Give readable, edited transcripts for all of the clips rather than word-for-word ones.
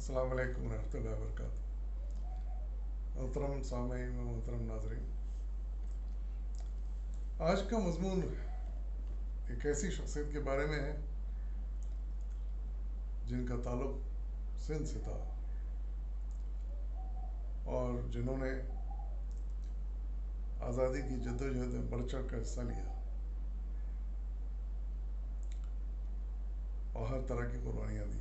السلام علیکم ورحمۃ اللہ وبرکاتہ۔ محترم سامعین و محترم ناظرین، آج کا مضمون ایک ایسی شخصیت کے بارے میں ہے جن کا تعلق سندھ سے تھا اور جنہوں نے آزادی کی جدوجہد میں بڑھ چڑھ کر حصہ لیا اور ہر طرح کی قربانیاں دی۔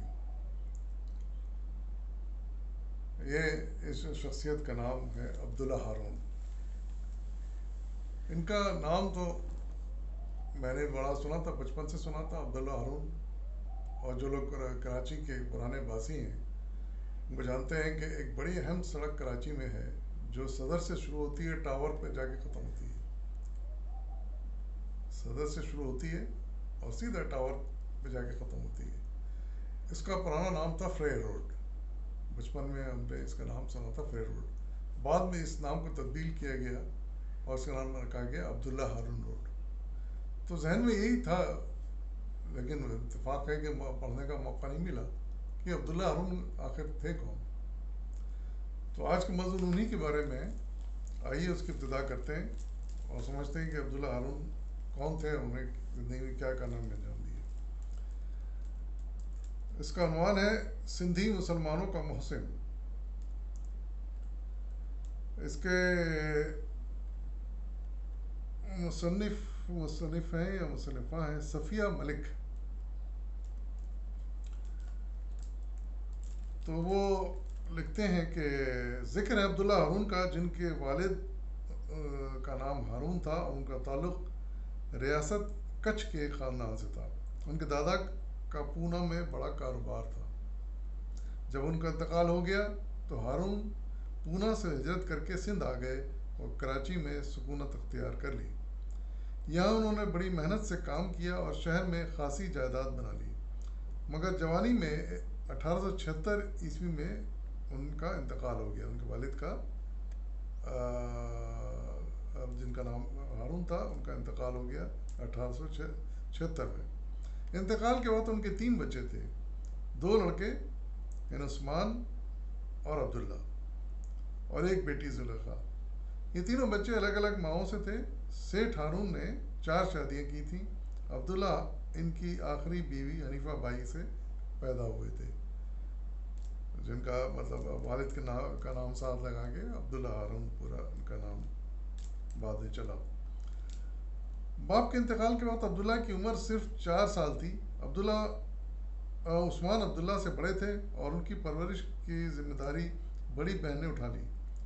اس شخصیت کا نام ہے عبداللہ ہارون۔ ان کا نام تو میں نے بڑا سنا تھا، بچپن سے سنا تھا، عبداللہ ہارون۔ اور جو لوگ کراچی کے پرانے باسی ہیں وہ جانتے ہیں کہ ایک بڑی اہم سڑک کراچی میں ہے جو صدر سے شروع ہوتی ہے، ٹاور پہ جا کے ختم ہوتی ہے۔ صدر سے شروع ہوتی ہے اور سیدھا ٹاور پہ جا کے ختم ہوتی ہے۔ اس کا پرانا نام تھا فرے روڈ۔ بچپن میں ہم نے اس کا نام سنا تھا فرے روڈ۔ بعد میں اس نام کو تبدیل کیا گیا اور اس کا نام رکھا گیا عبداللہ ہارون روڈ۔ تو ذہن میں یہی تھا، لیکن اتفاق ہے کہ پڑھنے کا موقع نہیں ملا کہ عبداللہ ہارون آخر تھے کون۔ تو آج کے مضمون انہی کے بارے میں، آئیے اس کی ابتدا کرتے ہیں اور سمجھتے ہیں کہ عبداللہ ہارون کون تھے، انہیں زندگی میں کیا کارنامے میں انجام دیے۔ اس کا عنوان ہے سندھی مسلمانوں کا محسن۔ اس کے مصنف ہیں یا مصنفہ ہیں صفیہ ملک۔ تو وہ لکھتے ہیں کہ ذکر ہے عبداللہ ہارون کا، جن کے والد کا نام ہارون تھا اور ان کا تعلق ریاست کچھ کے خاندان سے تھا۔ ان کے دادا کا پونا میں بڑا کاروبار تھا۔ جب ان کا انتقال ہو گیا تو ہارون پونا سے ہجرت کر کے سندھ آ گئے اور کراچی میں سکونت اختیار کر لی۔ یہاں انہوں نے بڑی محنت سے کام کیا اور شہر میں خاصی جائیداد بنا لی، مگر جوانی میں 1876 میں ان کا انتقال ہو گیا۔ ان کے والد کا، جن کا نام ہارون تھا، ان کا انتقال ہو گیا 1876 میں۔ انتقال کے وقت ان کے 3 بچے تھے، 2 لڑکے یعنی عثمان اور عبداللہ، اور ایک بیٹی زلیخا۔ یہ تینوں بچے الگ الگ ماؤں سے تھے۔ سیٹھ ہارون نے 4 شادیاں کی تھیں۔ عبداللہ ان کی آخری بیوی حنیفہ بائی سے پیدا ہوئے تھے، جن کا مطلب والد کے نام کا نام ساتھ لگا کے عبداللہ ہارون پورا ان کا نام بعد میں چلا۔ باپ کے انتقال کے وقت عبداللہ کی عمر صرف 4 سال تھی۔ عثمان عبداللہ سے بڑے تھے اور ان کی پرورش کی ذمہ داری بڑی بہن نے اٹھا لی۔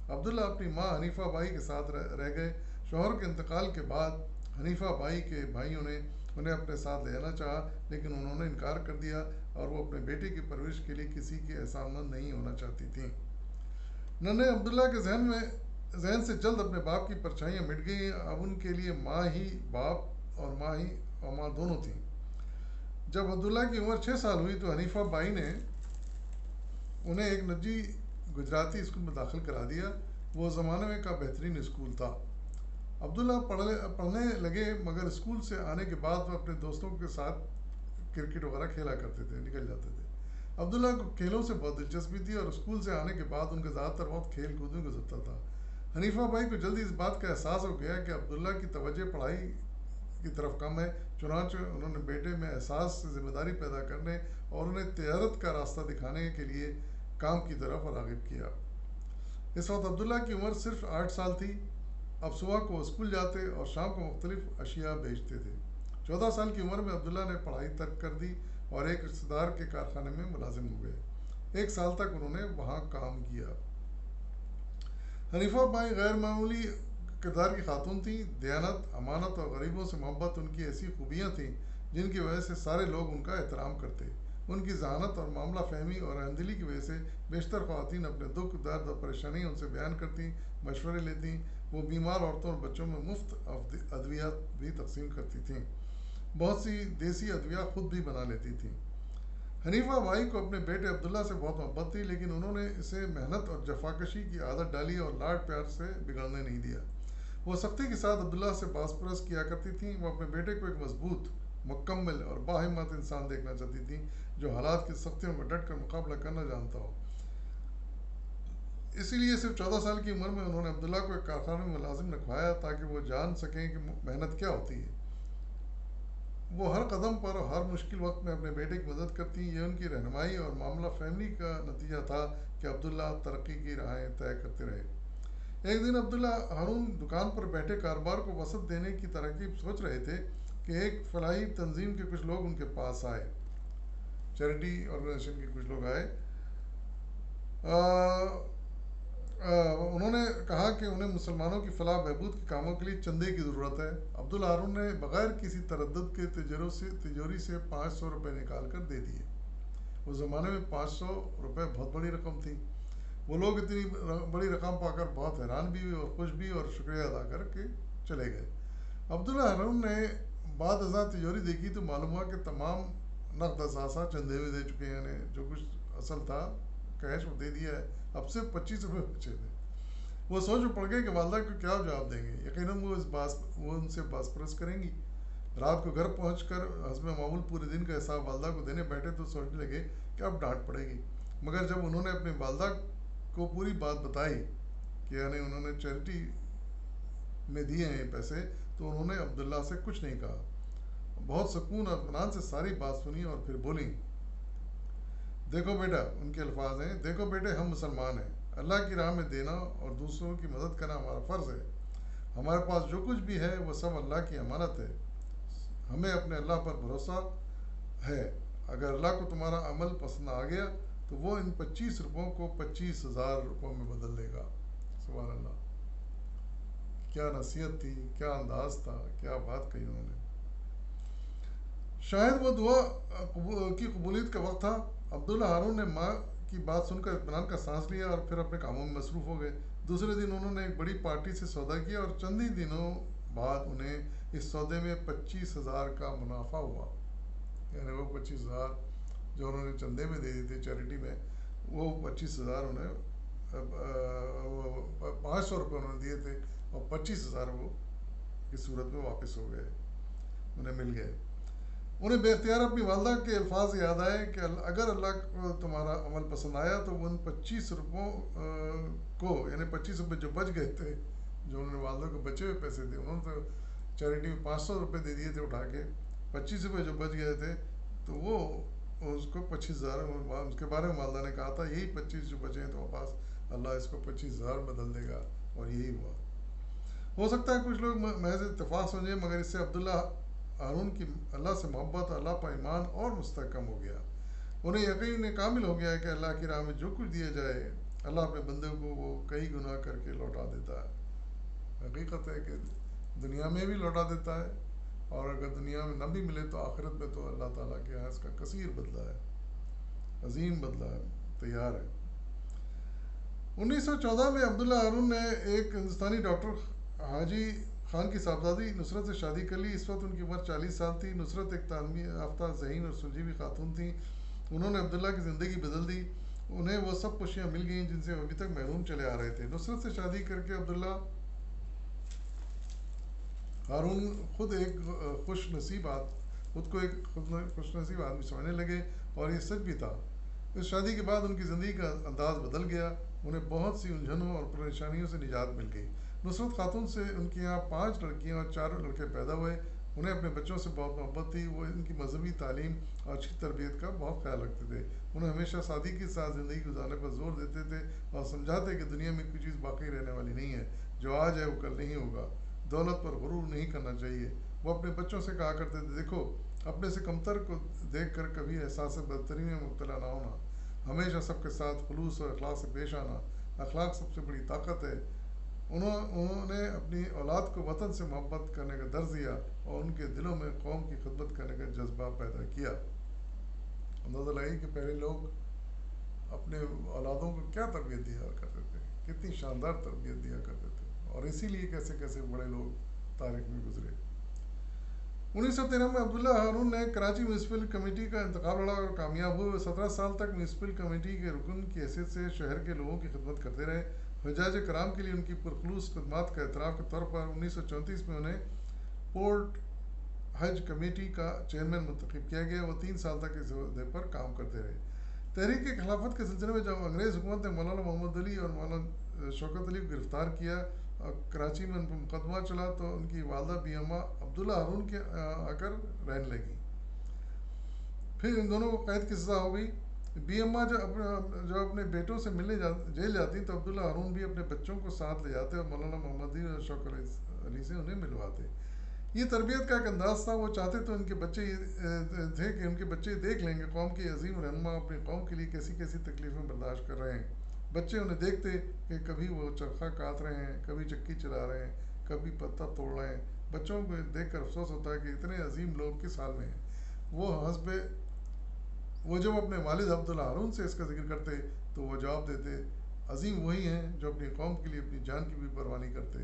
عبداللہ اپنی ماں حنیفہ بائی کے ساتھ رہ گئے۔ شوہر کے انتقال کے بعد حنیفہ بائی کے بھائیوں نے انہیں اپنے ساتھ لے آنا چاہا، لیکن انہوں نے انکار کر دیا اور وہ اپنے بیٹے کی پرورش کے لیے کسی کے احسان مند نہیں ہونا چاہتی تھیں۔ ننھے عبداللہ کے ذہن سے جلد اپنے باپ کی پرچھائیاں مٹ گئیں۔ اب ان کے لیے ماں ہی باپ اور ماں دونوں تھیں۔ جب عبداللہ کی عمر 6 سال ہوئی تو حنیفہ بائی نے انہیں ایک نجی گجراتی اسکول میں داخل کرا دیا۔ وہ زمانے کا بہترین اسکول تھا۔ عبداللہ پڑھنے لگے، مگر اسکول سے آنے کے بعد وہ اپنے دوستوں کے ساتھ کرکٹ وغیرہ کھیلا کرتے تھے، نکل جاتے تھے۔ عبداللہ کو کھیلوں سے بہت دلچسپی تھی اور اسکول سے آنے کے بعد ان کا زیادہ تر وقت کھیل کود میں گزرتا تھا۔ حنیفہ بائی کو جلدی اس بات کا احساس ہو گیا کہ عبداللہ کی توجہ پڑھائی کی طرف کم ہے، چنانچہ انہوں نے بیٹے میں احساس سے ذمہ داری پیدا کرنے اور انہیں تجارت کا راستہ دکھانے کے لیے کام کی طرف راغب کیا۔ اس وقت عبداللہ کی عمر صرف 8 سال تھی۔ اب صبح کو اسکول جاتے اور شام کو مختلف اشیاء بیچتے تھے۔ 14 سال کی عمر میں عبداللہ نے پڑھائی ترک کر دی اور ایک رشتہ دار کے کارخانے میں ملازم ہو گئے۔ 1 سال تک انہوں نے وہاں کام کیا۔ حنیفہ بائی غیر معمولی کردار کی خاتون تھیں۔ دیانت، امانت اور غریبوں سے محبت ان کی ایسی خوبیاں تھیں جن کی وجہ سے سارے لوگ ان کا احترام کرتے۔ ان کی ذہانت اور معاملہ فہمی اور رحمدلی کی وجہ سے بیشتر خواتین اپنے دکھ، درد اور پریشانیاں ان سے بیان کرتیں، مشورے لیتیں۔ وہ بیمار عورتوں اور بچوں میں مفت ادویات بھی تقسیم کرتی تھیں۔ بہت سی دیسی ادویات خود بھی بنا لیتی تھیں۔ حنیفہ بائی کو اپنے بیٹے عبداللہ سے بہت محبت تھی، لیکن انہوں نے اسے محنت اور جفاکشی کی عادت ڈالی اور لاڈ پیار سے بگڑنے نہیں دیا۔ وہ سختی کے ساتھ عبداللہ سے باس پرس کیا کرتی تھیں۔ وہ اپنے بیٹے کو ایک مضبوط، مکمل اور باہمت انسان دیکھنا چاہتی تھیں جو حالات کی سختیوں میں ڈٹ کر مقابلہ کرنا جانتا ہو۔ اسی لیے صرف 14 سال کی عمر میں انہوں نے عبداللہ کو ایک کارخانے میں ملازم رکھوایا تاکہ وہ جان سکیں کہ محنت کیا ہوتی ہے۔ وہ ہر قدم پر اور ہر مشکل وقت میں اپنے بیٹے کی مدد کرتی۔ یہ ان کی رہنمائی اور معاملہ فہمی کا نتیجہ تھا کہ عبداللہ ترقی کی راہیں طے کرتے رہے۔ ایک دن عبداللہ ہارون دکان پر بیٹھے کاروبار کو وسعت دینے کی ترکیب سوچ رہے تھے کہ ایک فلاحی تنظیم کے کچھ لوگ ان کے پاس آئے، چیریٹی آرگنائزیشن کے کچھ لوگ آئے۔ انہوں نے کہا کہ انہیں مسلمانوں کی فلاح بہبود کے کاموں کے لیے چندے کی ضرورت ہے۔ عبداللہ ہارون نے بغیر کسی تردد کے تجوری سے 500 روپے نکال کر دے دیے۔ اس زمانے میں 500 روپے بہت بڑی رقم تھی۔ وہ لوگ اتنی بڑی رقم پا کر بہت حیران بھی ہوئے اور خوش بھی اور شکریہ ادا کر کے چلے گئے۔ عبداللہ ہارون نے بعد ازاں تجوری دیکھی تو معلوم ہوا کہ تمام نقد اثاثہ چندے میں دے چکے ہیں، یعنی جو کچھ اصل تھا کیش وہ دے دیا ہے، اب صرف 25 روپے بچے تھے۔ وہ سوچ میں پڑ گئے کہ والدہ کو کیا جواب دیں گے۔ یقیناً وہ ان سے باس پرس کریں گی۔ رات کو گھر پہنچ کر حسب معمول پورے دن کا حساب والدہ کو دینے بیٹھے تو سوچنے لگے کہ اب ڈانٹ پڑے گی، مگر جب انہوں نے اپنی والدہ کو پوری بات بتائی کہ یعنی انہوں نے چیریٹی میں دیے ہیں پیسے، تو انہوں نے عبداللہ سے کچھ نہیں کہا، بہت سکون اور اطمینان سے ساری بات سنی اور پھر بولی، دیکھو بیٹا، ان کے الفاظ ہیں، دیکھو بیٹے، ہم مسلمان ہیں، اللہ کی راہ میں دینا اور دوسروں کی مدد کرنا ہمارا فرض ہے۔ ہمارے پاس جو کچھ بھی ہے وہ سب اللہ کی امانت ہے۔ ہمیں اپنے اللہ پر بھروسہ ہے۔ اگر اللہ کو تمہارا عمل پسند آ گیا تو وہ ان 25 روپوں کو 25,000 روپوں میں بدل دے گا۔ سبحان اللہ، کیا نصیحت تھی، کیا انداز تھا، کیا بات کہی انہوں نے۔ شاید وہ دعا کی قبولیت کا وقت تھا۔ عبداللہ ہارون نے ماں کی بات سن کر اطمینان کا سانس لیا اور پھر اپنے کاموں میں مصروف ہو گئے۔ دوسرے دن انہوں نے ایک بڑی پارٹی سے سودا کیا اور چند ہی دنوں بعد انہیں اس سودے میں 25,000 کا منافع ہوا۔ یعنی وہ 25,000 جو انہوں نے چندے میں دے دی تھے چیریٹی میں، وہ 25,000 انہیں 500 روپے انہوں نے دیے تھے اور 25,000 وہ کی صورت میں واپس ہو گئے، انہیں مل گئے۔ انہیں بے اختیار اپنی والدہ کے الفاظ یاد آئے کہ اگر اللہ کو تمہارا عمل پسند آیا تو ان 25 روپوں کو، یعنی 25 روپے جو بچ گئے تھے، جو انہوں نے والدہ کو بچے ہوئے پیسے تھے، انہوں نے تو چیریٹی میں 500 روپے دے دیے تھے اٹھا کے، 25 روپے جو بچ گئے تھے تو وہ اس کو 25,000، اس کے بارے میں والدہ نے کہا تھا یہی 25 جو بچے ہیں تو پاس اللہ اس کو 25,000 بدل دے گا، اور یہی ہوا۔ ہو سکتا ہے کچھ لوگ محض اتفاق سمجھیں، مگر اس سے عبداللہ ہارون کی اللہ سے محبت، اللہ پر ایمان اور مستحکم ہو گیا۔ انہیں یقین کامل ہو گیا کہ اللہ کی راہ میں جو کچھ دیا جائے اللہ اپنے بندے کو وہ کئی گنا کر کے لوٹا دیتا ہے۔ حقیقت ہے کہ دنیا میں بھی لوٹا دیتا ہے، اور اگر دنیا میں نہ بھی ملے تو آخرت میں تو اللہ تعالیٰ کے یہاں اس کا کثیر بدلہ ہے، عظیم بدلہ ہے، تیار ہے۔ 1914 میں عبداللہ ہارون نے ایک ہندوستانی ڈاکٹر حاجی خان کی صاحبزادی نصرت سے شادی کر لی۔ اس وقت ان کی عمر 40 سال تھی۔ نصرت ایک تعلیم یافتہ، ذہین اور سلجھی ہوئی خاتون تھیں۔ انہوں نے عبداللہ کی زندگی بدل دی۔ انہیں وہ سب خوشیاں مل گئیں جن سے وہ ابھی تک محروم چلے آ رہے تھے۔ نصرت سے شادی کر کے عبداللہ ہارون خود کو ایک خوش نصیب آدمی سمجھنے لگے، اور یہ سچ بھی تھا۔ اس شادی کے بعد ان کی زندگی کا انداز بدل گیا۔ انہیں بہت سی الجھنوں اور پریشانیوں سے نجات مل گئی۔ نصرت خاتون سے ان کے یہاں 5 لڑکیاں اور 4 لڑکے پیدا ہوئے۔ انہیں اپنے بچوں سے بہت محبت تھی۔ وہ ان کی مذہبی تعلیم اور اچھی تربیت کا بہت خیال رکھتے تھے۔ انہیں ہمیشہ سادگی کے ساتھ زندگی گزارنے پر زور دیتے تھے اور سمجھاتے کہ دنیا میں کوئی چیز باقی رہنے والی نہیں ہے، جو آج ہے وہ کل نہیں ہوگا۔ دولت پر غرور نہیں کرنا چاہیے۔ وہ اپنے بچوں سے کہا کرتے تھے، دیکھو، اپنے سے کمتر کو دیکھ کر کبھی احساس برتری میں مبتلا نہ ہونا، ہمیشہ سب کے ساتھ خلوص اور اخلاق سے پیش آنا۔ اخلاق سب سے بڑی طاقت ہے۔ انہوں نے اپنی اولاد کو وطن سے محبت کرنے کا درس دیا اور ان کے دلوں میں قوم کی خدمت کرنے کا جذبہ پیدا کیا۔ اندازہ لگائی کہ پہلے لوگ اپنے اولادوں کو کیا تربیت دیا کرتے تھے، کتنی شاندار تربیت دیا کرتے تھے، اور اسی لیے کیسے کیسے بڑے لوگ تاریخ میں گزرے۔ 1913 میں عبداللہ ہارون نے کراچی میونسپل کمیٹی کا انتخاب لڑا اور کامیاب ہوئے۔ 17 سال تک میونسپل کمیٹی کے رکن کی حیثیت سے شہر کے لوگوں کی خدمت کرتے رہے۔ حجاج کرام کے لیے ان کی پرخلوص خدمات کا اعتراف کے طور پر 1934 میں انہیں پورٹ حج کمیٹی کا چیئرمین منتخب کیا گیا۔ وہ 3 سال تک اس عہدے پر کام کرتے رہے۔ تحریک خلافت کے سلسلے میں جب انگریز حکومت نے مولانا محمد علی اور مولانا شوکت علی کو گرفتار کیا اور کراچی میں ان پر مقدمہ چلا تو ان کی والدہ بی اما عبداللہ ہارون کے آ کر رہنے لگی. پھر ان دونوں کو قید کی سزا ہو گئی. بی اما جب اپنے بیٹوں سے ملنے جیل جاتی تو عبداللہ ہارون بھی اپنے بچوں کو ساتھ لے جاتے اور مولانا محمد علی اور شوکت علی سے انہیں ملواتے. یہ تربیت کا ایک انداز تھا. وہ چاہتے تو ان کے بچے تھے کہ ان کے بچے دیکھ لیں گے قوم کے عظیم رہنما اپنی قوم کے لیے کیسی کیسی تکلیفیں برداشت کر رہے ہیں. بچے انہیں دیکھتے کہ کبھی وہ چرخہ کاٹ رہے ہیں, کبھی چکی چلا رہے ہیں, کبھی پتہ توڑ رہے ہیں. بچوں کو دیکھ کر افسوس ہوتا ہے کہ اتنے عظیم لوگ کس حال میں ہیں. وہ جب اپنے والد عبداللہ ہارون سے اس کا ذکر کرتے تو وہ جواب دیتے عظیم وہی ہیں جو اپنی قوم کے لیے اپنی جان کی بھی پرواہ نہیں کرتے,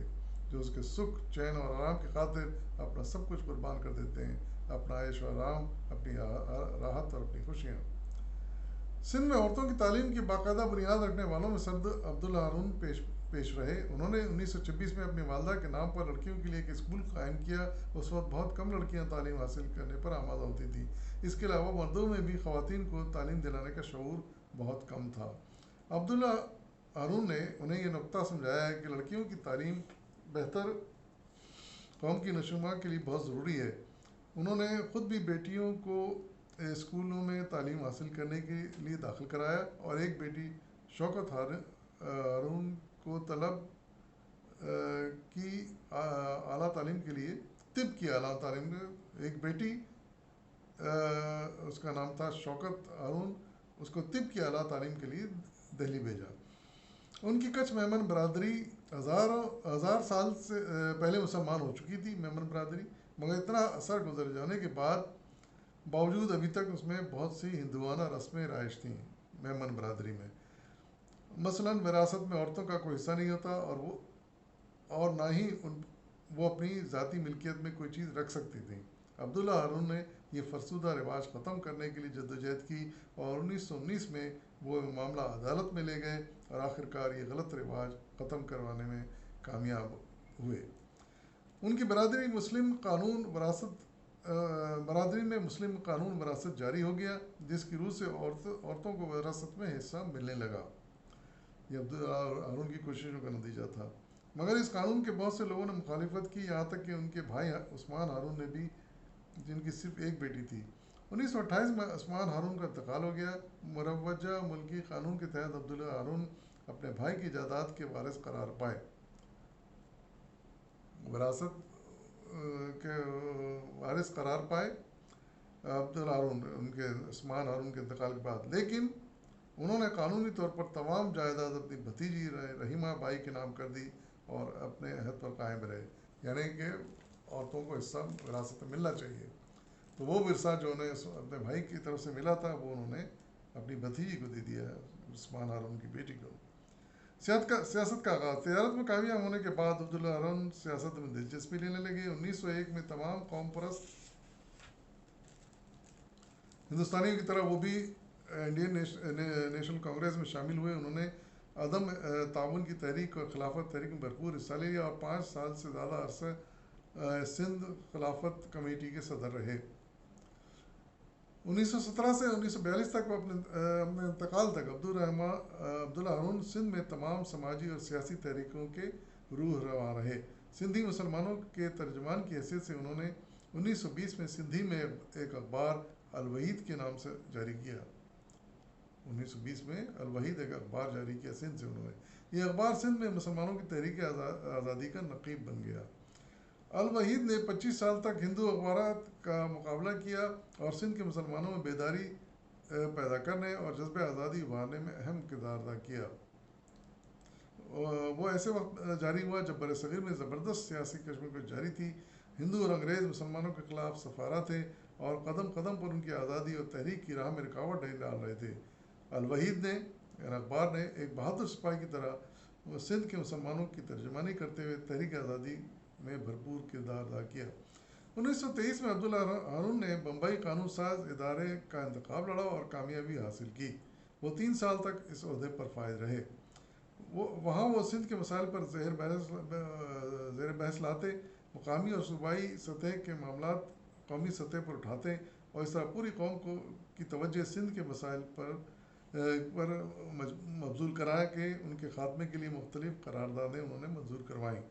جو اس کے سکھ چین اور آرام کی خاطر اپنا سب کچھ قربان کر دیتے ہیں, اپنا عیش و آرام, اپنی راحت اور اپنی خوشیاں. سندھ میں عورتوں کی تعلیم کی باقاعدہ بنیاد رکھنے والوں میں سرد عبداللہ ہارون پیش رہے. انہوں نے 1926 میں اپنی والدہ کے نام پر لڑکیوں کے لیے ایک اسکول قائم کیا. اس وقت بہت کم لڑکیاں تعلیم حاصل کرنے پر آمادہ ہوتی تھیں. اس کے علاوہ مردوں میں بھی خواتین کو تعلیم دلانے کا شعور بہت کم تھا. عبداللہ ہارون نے انہیں یہ نقطہ سمجھایا ہے کہ لڑکیوں کی تعلیم بہتر قوم کی نشوونما کے لیے بہت ضروری ہے. انہوں نے خود بھی بیٹیوں کو اسکولوں میں تعلیم حاصل کرنے کے لیے داخل کرایا اور ایک بیٹی شوکت ہارون کو طب کی اعلیٰ تعلیم کے لیے طب کی اعلیٰ تعلیم میں ایک بیٹی اس کا نام تھا شوکت ہارون, اس کو طب کی اعلیٰ تعلیم کے لیے دہلی بھیجا. ان کی کچھ میمن برادری ہزار سال سے پہلے مسلمان ہو چکی تھی میمن برادری, مگر اتنا عرصہ گزر جانے کے باوجود ابھی تک اس میں بہت سی ہندوانہ رسمیں رائج تھیں میمن برادری میں. مثلا وراثت میں عورتوں کا کوئی حصہ نہیں ہوتا اور نہ ہی وہ اپنی ذاتی ملکیت میں کوئی چیز رکھ سکتی تھیں. عبداللہ ہارون نے یہ فرسودہ رواج ختم کرنے کے لیے جدوجہد کی اور 1919 میں وہ معاملہ عدالت میں لے گئے اور آخرکار یہ غلط رواج ختم کروانے میں کامیاب ہوئے. ان کی برادری میں مسلم قانون وراثت جاری ہو گیا, جس کی روح سے عورتوں کو وراثت میں حصہ ملنے لگا. یہ عبداللہ ہارون کی کوششوں کا نتیجہ تھا. مگر اس قانون کے بہت سے لوگوں نے مخالفت کی, یہاں تک کہ ان کے بھائی عثمان ہارون نے بھی, جن کی صرف ایک بیٹی تھی. 1928 میں عثمان ہارون کا انتقال ہو گیا. مروجہ ملکی قانون کے تحت عبداللہ ہارون اپنے بھائی کی جائیداد کے وارث قرار پائے. وراثت کے وارث قرار پائے عبداللہ ہارون عثمان ہارون کے انتقال کے بعد, لیکن انہوں نے قانونی طور پر تمام جائیداد اپنی بھتیجی رحیمہ بائی کے نام کر دی اور اپنے عہد پر قائم رہے, یعنی کہ عورتوں کو حصہ وراثت میں ملنا چاہیے. تو وہ ورثہ جو انہیں اپنے بھائی کی طرف سے ملا تھا وہ انہوں نے اپنی بھتیجی کو دے دیا, عثمان ہارون کی بیٹی کو. سیاست کا آغاز. تجارت میں کامیاب ہونے کے بعد عبداللہ ہارون سیاست میں دلچسپی لینے لگے. 1901 میں تمام قوم پرست ہندوستانیوں کی طرح وہ بھی انڈین نیشنل کانگریس میں شامل ہوئے. انہوں نے عدم تعاون کی تحریک اور خلافت تحریک میں بھرپور حصہ لیا اور 5 سال سے زیادہ عرصہ سندھ خلافت کمیٹی کے صدر رہے. 1917 سے 1942 تک اپنے انتقال تک عبداللہ ہارون سندھ میں تمام سماجی اور سیاسی تحریکوں کے روح رواں رہے. سندھی مسلمانوں کے ترجمان کی حیثیت سے انہوں نے 1920 میں سندھی میں ایک اخبار الوحید کے نام سے جاری کیا. 1920 میں الوحید ایک اخبار جاری کیا سندھ سے انہوں نے. یہ اخبار سندھ میں مسلمانوں کی تحریک آزادی کا نقیب بن گیا. الوحید نے 25 سال تک ہندو اخبارات کا مقابلہ کیا اور سندھ کے مسلمانوں میں بیداری پیدا کرنے اور جذبہ آزادی ابھارنے میں اہم کردار ادا کیا. وہ ایسے وقت جاری ہوا جب برصغیر میں زبردست سیاسی کشمکش جاری تھی. ہندو اور انگریز مسلمانوں کے خلاف سفارہ تھے اور قدم قدم پر ان کی آزادی اور تحریک کی راہ میں رکاوٹ ڈال رہے تھے. الوحید نے اخبار نے ایک بہادر سپاہی کی طرح سندھ کے مسلمانوں کی ترجمانی کرتے ہوئے تحریک آزادی میں بھرپور کردار ادا کیا. 1923 میں عبداللہ ہارون نے بمبئی قانون ساز ادارے کا انتخاب لڑا اور کامیابی حاصل کی. وہ 3 سال تک اس عہدے پر فائز رہے. وہاں وہ سندھ کے مسائل پر زیر بحث لاتے, مقامی اور صوبائی سطح کے معاملات قومی سطح پر اٹھاتے اور اس طرح پوری قوم کی توجہ سندھ کے مسائل پر پر مبذول کرا کہ ان کے خاتمے کے لیے مختلف قراردادیں انہوں نے منظور کروائیں۔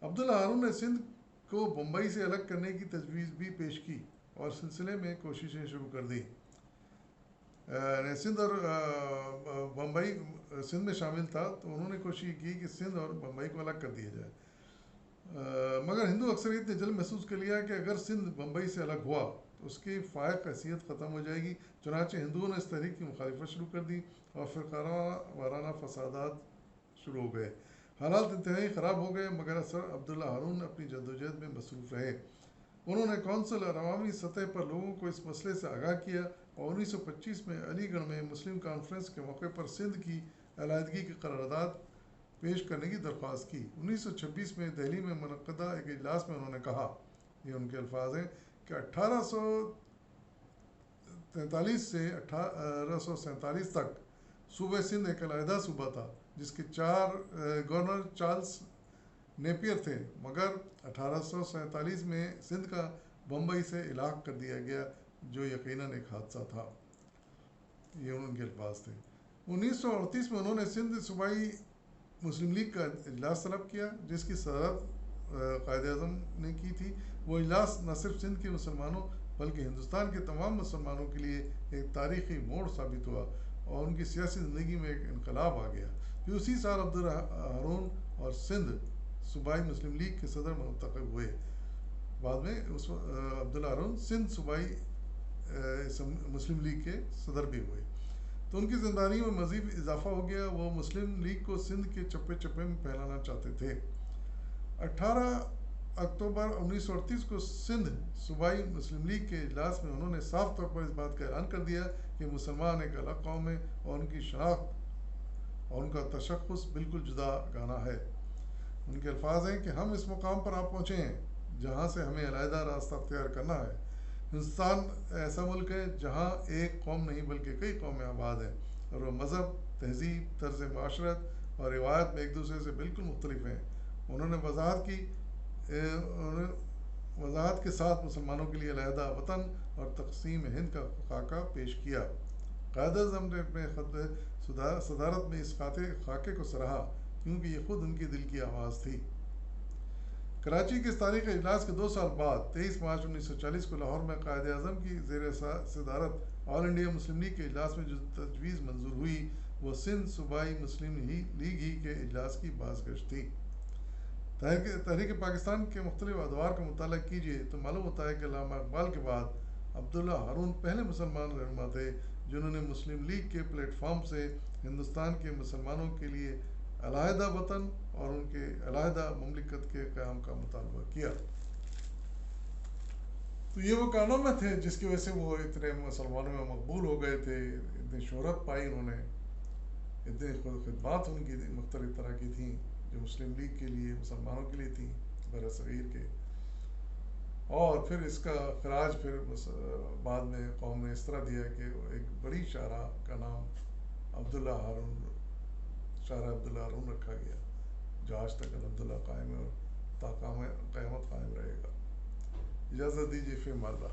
عبداللہ ہارون نے سندھ کو بمبئی سے الگ کرنے کی تجویز بھی پیش کی اور سلسلے میں کوششیں شروع کر دی۔ سندھ اور بمبئی سندھ میں شامل تھا تو انہوں نے کوشش کی کہ سندھ اور بمبئی کو الگ کر دیا جائے، مگر ہندو اکثریت نے جلد محسوس کر لیا کہ اگر سندھ بمبئی سے الگ ہوا تو اس کی فائق حیثیت ختم ہو جائے گی، چنانچہ ہندوؤں نے اس تحریک کی مخالفت شروع کر دی اور فرقہ وارانہ فسادات شروع ہو گئے۔ حالات انتہائی خراب ہو گئے، مگر اثر عبداللہ ہارون اپنی جدوجہد میں مصروف رہے۔ انہوں نے کونسل اور عوامی سطح پر لوگوں کو اس مسئلے سے آگاہ کیا اور 1925 میں علی گڑھ میں مسلم کانفرنس کے موقع پر سندھ کی علیحدگی کی قرارداد پیش کرنے کی درخواست کی۔ 1926 میں دہلی میں منعقدہ ایک اجلاس میں انہوں نے کہا، یہ ان کے الفاظ ہیں، کہ 1843 سے 1847 تک صوبہ سندھ ایک علیحدہ صوبہ تھا جس کے 4 گورنر چارلس نیپیر تھے، مگر 1847 میں سندھ کا بمبئی سے الحاق کر دیا گیا، جو یقیناً ایک حادثہ تھا۔ یہ ان کے الفاظ تھے۔ 1938 میں انہوں نے سندھ صوبائی مسلم لیگ کا اجلاس طلب کیا، جس کی صدارت قائد اعظم نے کی تھی۔ وہ اجلاس نہ صرف سندھ کے مسلمانوں بلکہ ہندوستان کے تمام مسلمانوں کے لیے ایک تاریخی موڑ ثابت ہوا اور ان کی سیاسی زندگی میں ایک انقلاب آ گیا۔ پھر اسی سال عبداللہ ہارون اور سندھ صوبائی مسلم لیگ کے صدر منتخب ہوئے۔ بعد میں عبداللہ ہارون سندھ صوبائی مسلم لیگ کے صدر بھی ہوئے، تو ان کی ذمہ داریوں میں مزید اضافہ ہو گیا۔ وہ مسلم لیگ کو سندھ کے چپے چپے میں پھیلانا چاہتے تھے۔ 18 اکتوبر 1938 کو سندھ صوبائی مسلم لیگ کے اجلاس میں انہوں نے صاف طور پر اس بات کا اعلان کر دیا کہ مسلمان ایک الگ قوم ہے اور ان کی شناخت اور ان کا تشخص بالکل جدا گانا ہے۔ ان کے الفاظ ہیں کہ ہم اس مقام پر آپ پہنچے ہیں جہاں سے ہمیں علیحدہ راستہ اختیار کرنا ہے۔ ہندوستان ایسا ملک ہے جہاں ایک قوم نہیں بلکہ کئی قومیں آباد ہیں اور وہ مذہب، تہذیب، طرز معاشرت اور روایت میں ایک دوسرے سے بالکل مختلف ہیں۔ انہوں نے وضاحت کے ساتھ مسلمانوں کے لیے علیحدہ وطن اور تقسیم ہند کا خاکہ پیش کیا۔ قائد اعظم نے اپنے خط صدارت میں اس خاکے کو سراہا کیونکہ یہ خود ان کے دل کی آواز تھی۔ کراچی کے اس تاریخی اجلاس کے 2 سال بعد 23 مارچ 1940 کو لاہور میں قائد اعظم کی زیر صدارت آل انڈیا مسلم لیگ کے اجلاس میں جو تجویز منظور ہوئی وہ سندھ صوبائی مسلم لیگ ہی کے اجلاس کی بازگشت تھی۔ تحریک پاکستان کے مختلف ادوار کا مطالعہ کیجیے تو معلوم ہوتا ہے کہ علامہ اقبال کے بعد عبداللہ ہارون پہلے مسلمان رہنما تھے جنہوں نے مسلم لیگ کے پلیٹ فارم سے ہندوستان کے مسلمانوں کے لیے علیحدہ وطن اور ان کے علیحدہ مملکت کے قیام کا مطالبہ کیا۔ تو یہ وہ کارنامے تھے جس کی وجہ سے وہ اتنے مسلمانوں میں مقبول ہو گئے تھے، اتنی شہرت پائی انہوں نے، اتنی خدمات ان کی مختلف طرح کی تھیں جو مسلم لیگ کے لیے، مسلمانوں کے لیے تھیں بر صغیر کے۔ اور پھر اس کا خراج پھر بعد میں قوم نے اس طرح دیا کہ ایک بڑی شاہراہ کا نام عبداللہ ہارون، شاہراہ عبداللہ ہارون رکھا گیا، جو آج تک الحمدللہ قائم ہے اور تا قیامت قائم رہے گا۔ اجازت دیجیے، فی امان اللہ۔